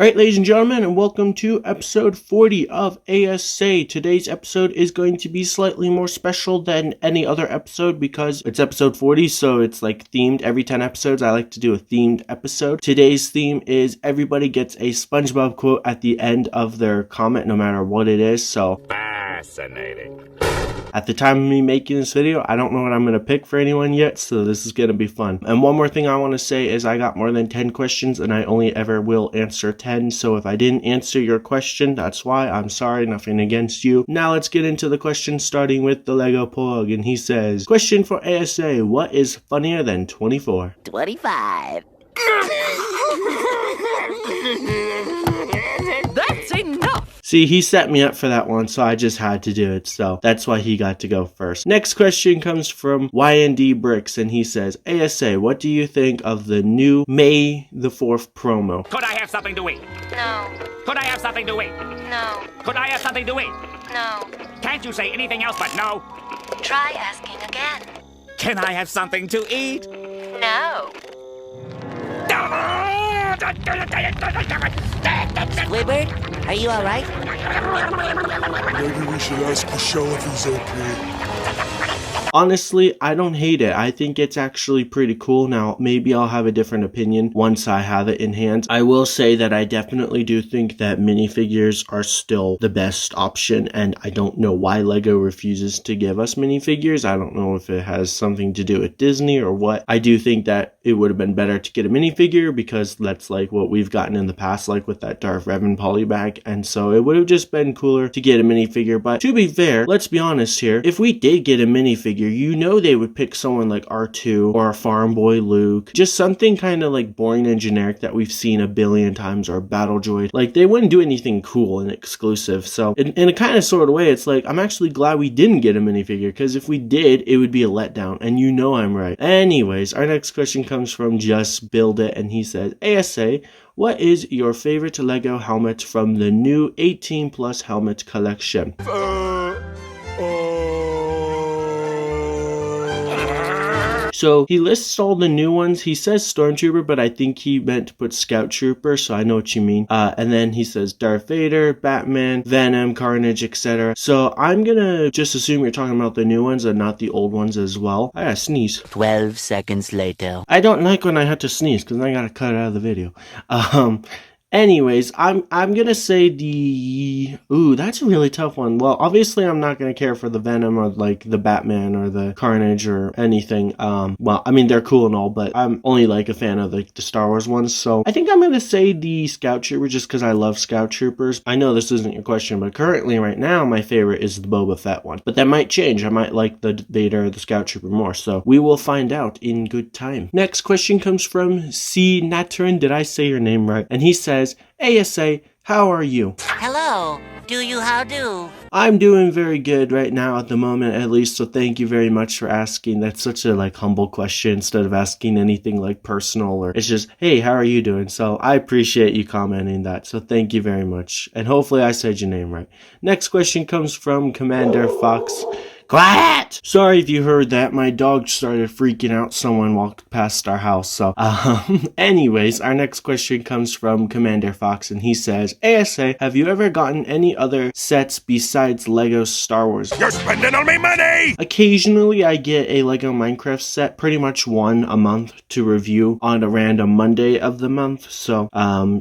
Alright, ladies and gentlemen, and welcome to episode 40 of A.S.A. Today's episode is going to be slightly more special than any other episode because it's episode 40, so it's like themed. Every 10 episodes, I like to do a themed episode. Today's theme is everybody gets a SpongeBob quote at the end of their comment, no matter what it is, so... Fascinating. At the time of me making this video, I don't know what I'm going to pick for anyone yet, so this is going to be fun. And one more thing I want to say is I got more than 10 questions, and I only ever will answer 10, so if I didn't answer your question, that's why. I'm sorry, nothing against you. Now let's get into the questions, starting with the Lego Pug, and he says, question for A.S.A, what is funnier than 24? 25. That's enough! See, he set me up for that one, so I just had to do it, so that's why he got to go first. Next question comes from YND Bricks, and he says, A.S.A, what do you think of the new May the 4th promo? Could I have something to eat? No. Could I have something to eat? No. Could I have something to eat? No. Can't you say anything else but no? Try asking again. Can I have something to eat? No. Squidward, are you alright? Maybe we should ask Michelle if he's okay. Honestly, I don't hate it. I think it's actually pretty cool. Now, maybe I'll have a different opinion once I have it in hand. I will say that I definitely do think that minifigures are still the best option, and I don't know why Lego refuses to give us minifigures. I don't know if it has something to do with Disney or what. I do think that it would have been better to get a minifigure because that's like what we've gotten in the past, like with that Darth Revan polybag, and so it would have just been cooler to get a minifigure. But to be fair, let's be honest here, if we did get a minifigure, you know they would pick someone like R2 or a farm boy Luke, just something kind of like boring and generic that we've seen a billion times, or Battle Droid. Like, they wouldn't do anything cool and exclusive. So in a kind of sort of way, it's like I'm actually glad we didn't get a minifigure, because if we did, it would be a letdown, and you know I'm right. Anyways, our next question comes from Just Build It, and he says, A.S.A, what is your favorite Lego helmet from the new 18 plus helmet collection? So he lists all the new ones. He says Stormtrooper, but I think he meant to put Scout Trooper, so I know what you mean. And then he says Darth Vader, Batman, Venom, Carnage, etc. So I'm gonna just assume you're talking about the new ones and not the old ones as well. I gotta sneeze. 12 seconds later. I don't like when I have to sneeze, because I gotta cut it out of the video. Anyways, I'm gonna say the... Ooh, that's a really tough one. Well, obviously I'm not gonna care for the Venom or like the Batman or the Carnage or anything. Well, I mean, they're cool and all, but I'm only like a fan of like the Star Wars ones. So I think I'm gonna say the Scout Trooper just because I love Scout Troopers. I know this isn't your question, but currently right now my favorite is the Boba Fett one. But that might change. I might like the Vader or the Scout Trooper more. So we will find out in good time. Next question comes from C. Natrin. Did I say your name right? And he says, A.S.A, how are you? Hello. Do you how do? I'm doing very good right now at the moment, at least, so thank you very much for asking. That's such a like humble question instead of asking anything like personal, or it's just, hey, how are you doing? So I appreciate you commenting that, so thank you very much. And hopefully I said your name right. Next question comes from Commander Fox. Quiet! Sorry if you heard that. My dog started freaking out. Someone walked past our house. So, anyways, our next question comes from Commander Fox, and he says, A.S.A, have you ever gotten any other sets besides Lego Star Wars? You're spending all my money! Occasionally, I get a Lego Minecraft set, pretty much one a month to review on a random Monday of the month. So,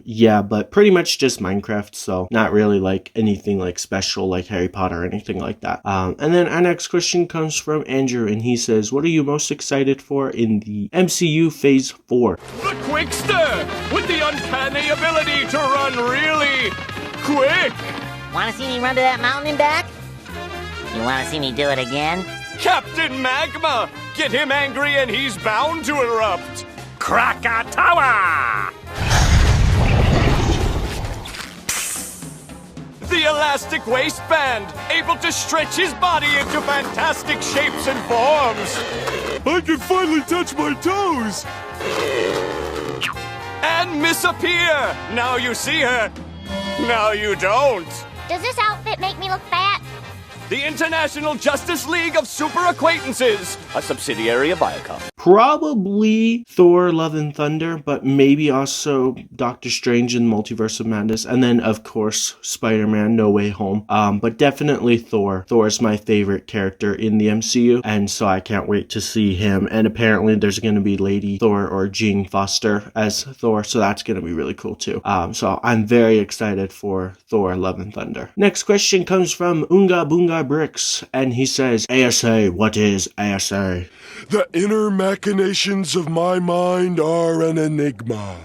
yeah, but pretty much just Minecraft. So, not really like anything like special like Harry Potter or anything like that. And then our next question comes from Andrew, and he says, what are you most excited for in the MCU Phase 4? The Quickster! With the uncanny ability to run really quick! Wanna see me run to that mountain and back? You wanna see me do it again? Captain Magma! Get him angry and he's bound to erupt! Krakatawa! The elastic waistband, able to stretch his body into fantastic shapes and forms! I can finally touch my toes! And Miss Appear! Now you see her, now you don't! Does this outfit make me look fat? The International Justice League of Super Acquaintances, a subsidiary of Viacom. Probably Thor, Love and Thunder, but maybe also Doctor Strange in Multiverse of Madness, and then of course Spider-Man No Way Home. But definitely Thor. Thor is my favorite character in the MCU, and so I can't wait to see him. And apparently there's going to be Lady Thor or Jean Foster as Thor, so that's going to be really cool too. So I'm very excited for Thor, Love and Thunder. Next question comes from Unga Boonga Bricks, and he says, A.S.A, what is A.S.A? The inner machinations of my mind are an enigma.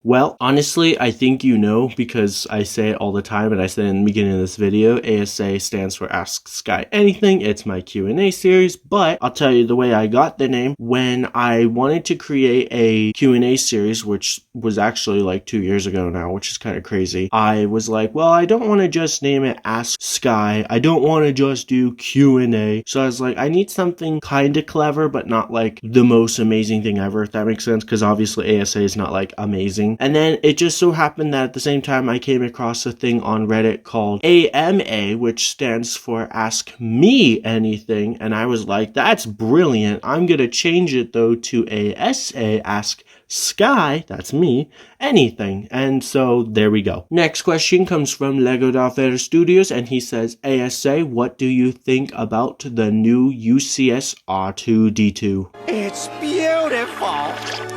Well, honestly, I think you know because I say it all the time, and I said in the beginning of this video, A.S.A stands for Ask Sky Anything. It's my Q&A series, but I'll tell you the way I got the name. When I wanted to create a Q&A series, which was actually like 2 years ago now, which is kind of crazy, I was like, well, I don't want to just name it Ask Sky. I don't want to just do Q&A. So I was like, I need something kind of clever, but not like the most amazing thing ever, if that makes sense, because obviously A.S.A is not like amazing. And then it just so happened that at the same time I came across a thing on Reddit called AMA, which stands for Ask Me Anything, and I was like, that's brilliant. I'm gonna change it though to A.S.A, Ask Sky, that's me, anything. And so there we go. Next question comes from Lego Dolphin Studios, and he says, A.S.A, what do you think about the new UCS R2-D2? It's beautiful.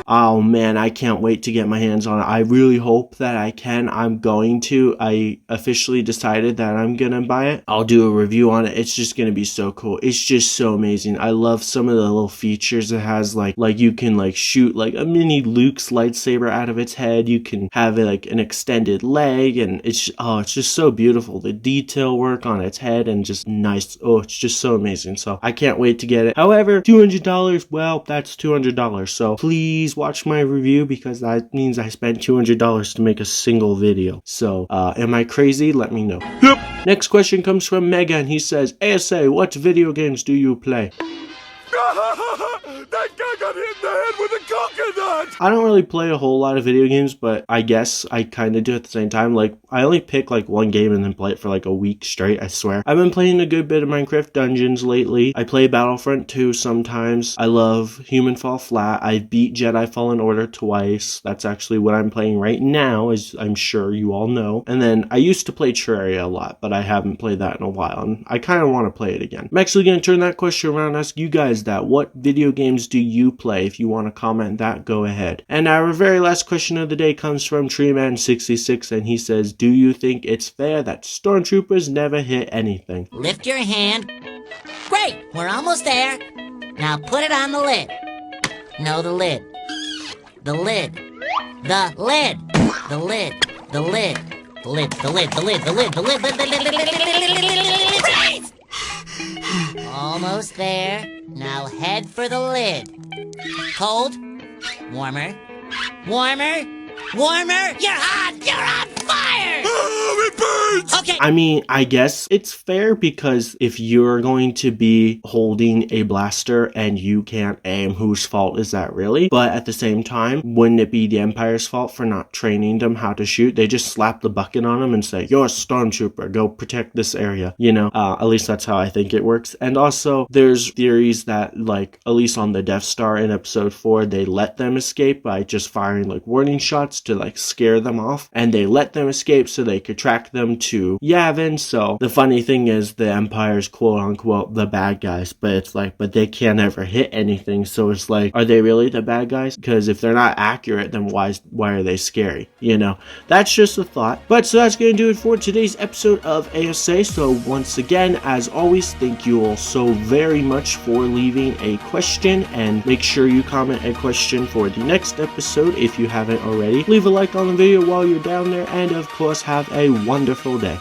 Oh man, I can't wait to get my hands on it. I really hope that I can. I'm going to. I officially decided that I'm gonna buy it. I'll do a review on it. It's just gonna be so cool. It's just so amazing. I love some of the little features it has, like you can like shoot like a mini Luke's lightsaber out of its head. You can have it like an extended leg, and it's just so beautiful. The detail work on its head and just nice. Oh, it's just so amazing. So I can't wait to get it. However, $200, well, that's $200. So please watch my review because that means I spent $200 to make a single video. So am I crazy? Let me know. Yep. Next question comes from Mega, and he says, A.S.A, what video games do you play? That guy got hit in the head with a coconut! I don't really play a whole lot of video games, but I guess I kind of do at the same time. Like, I only pick like one game and then play it for like a week straight, I swear. I've been playing a good bit of Minecraft Dungeons lately. I play Battlefront 2 sometimes. I love Human Fall Flat. I beat Jedi Fallen Order twice. That's actually what I'm playing right now, as I'm sure you all know. And then I used to play Terraria a lot, but I haven't played that in a while, and I kind of want to play it again. I'm actually going to turn that question around and ask you guys that. What video games do you play? If you want to comment that, go ahead. And our very last question of the day comes from Treeman66, and he says, do you think it's fair that Stormtroopers never hit anything? Lift your hand. Great, we're almost there. Now put it on the lid. No, the lid. The lid. The lid. The lid. The lid. The lid. The lid. The lid. The lid. The lid. The lid. Almost there. Now head for the lid. Cold. Warmer. Warmer. Warmer. You're hot. You're on fire. Oh, it burns! Okay. I mean, I guess it's fair because if you're going to be holding a blaster and you can't aim, whose fault is that really? But at the same time, wouldn't it be the Empire's fault for not training them how to shoot? They just slap the bucket on them and say, you're a stormtrooper, go protect this area, you know? At least that's how I think it works. And also, there's theories that, like, at least on the Death Star in episode 4, they let them escape by just firing, like, warning shots to, like, scare them off. And they let them escape so they could track them to Yavin. So the funny thing is the Empire's quote unquote the bad guys, but it's like, but they can't ever hit anything. So it's like, are they really the bad guys? Because if they're not accurate, then why are they scary? You know, that's just a thought. But so that's gonna do it for today's episode of A.S.A. So once again, as always, thank you all so very much for leaving a question, and make sure you comment a question for the next episode if you haven't already. Leave a like on the video while you're down there, and of course have a wonderful day.